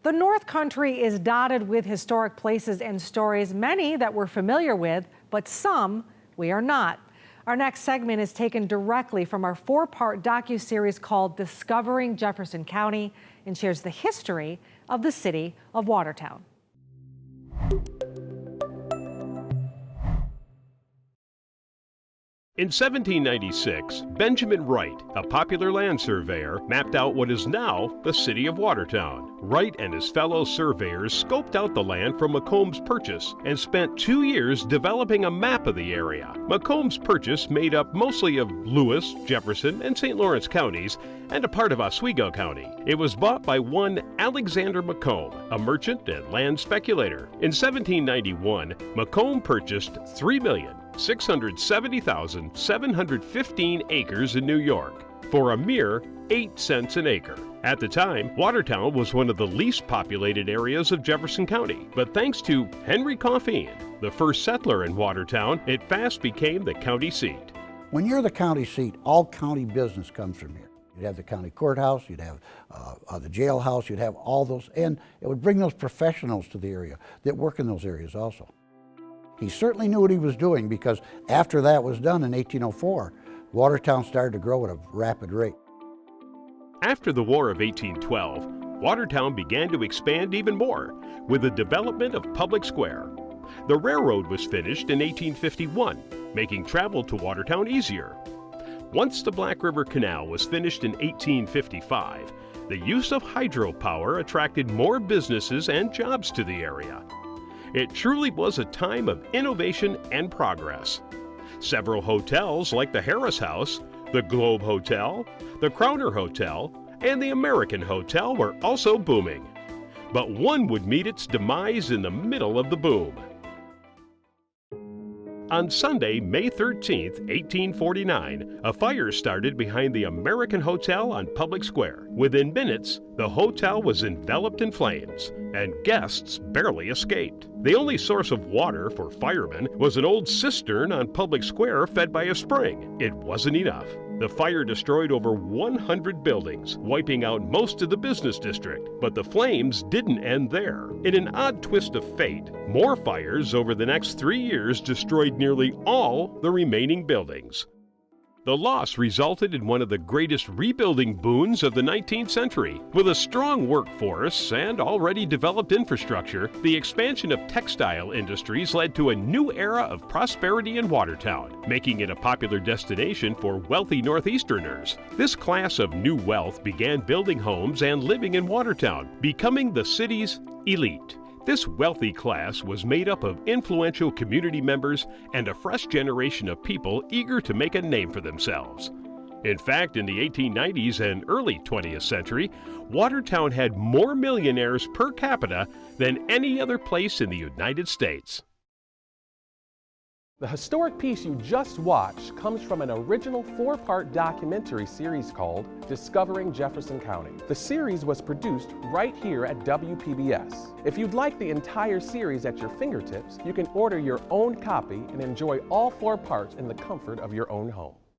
The North Country is dotted with historic places and stories, many that we're familiar with, but some we are not. Our next segment is taken directly from our 4-part docuseries called Discovering Jefferson County and shares the history of the city of Watertown. In 1796, Benjamin Wright, a popular land surveyor, mapped out what is now the city of Watertown. Wright and his fellow surveyors scoped out the land from Macomb's Purchase and spent 2 years developing a map of the area. Macomb's Purchase made up mostly of Lewis, Jefferson, and St. Lawrence counties and a part of Oswego County. It was bought by one Alexander Macomb, a merchant and land speculator. In 1791, Macomb purchased 3,670,715 acres in New York for a mere 8 cents an acre. At the time, Watertown was one of the least populated areas of Jefferson County, but thanks to Henry Coffeen, the first settler in Watertown, it fast became the county seat. When you're the county seat, all county business comes from here. You'd have the county courthouse, you'd have the jailhouse, you'd have all those, and it would bring those professionals to the area that work in those areas also. He certainly knew what he was doing, because after that was done in 1804, Watertown started to grow at a rapid rate. After the War of 1812, Watertown began to expand even more with the development of Public Square. The railroad was finished in 1851, making travel to Watertown easier. Once the Black River Canal was finished in 1855, the use of hydropower attracted more businesses and jobs to the area. It truly was a time of innovation and progress. Several hotels like the Harris House, the Globe Hotel, the Crowner Hotel, and the American Hotel were also booming. But one would meet its demise in the middle of the boom. On Sunday, May 13, 1849, a fire started behind the American Hotel on Public Square. Within minutes, the hotel was enveloped in flames, and guests barely escaped. The only source of water for firemen was an old cistern on Public Square fed by a spring. It wasn't enough. The fire destroyed over 100 buildings, wiping out most of the business district. But the flames didn't end there. In an odd twist of fate, more fires over the next 3 years destroyed nearly all the remaining buildings. The loss resulted in one of the greatest rebuilding boons of the 19th century. With a strong workforce and already developed infrastructure, the expansion of textile industries led to a new era of prosperity in Watertown, making it a popular destination for wealthy Northeasterners. This class of new wealth began building homes and living in Watertown, becoming the city's elite. This wealthy class was made up of influential community members and a fresh generation of people eager to make a name for themselves. In fact, in the 1890s and early 20th century, Watertown had more millionaires per capita than any other place in the United States. The historic piece you just watched comes from an original 4-part documentary series called Discovering Jefferson County. The series was produced right here at WPBS. If you'd like the entire series at your fingertips, you can order your own copy and enjoy all 4 parts in the comfort of your own home.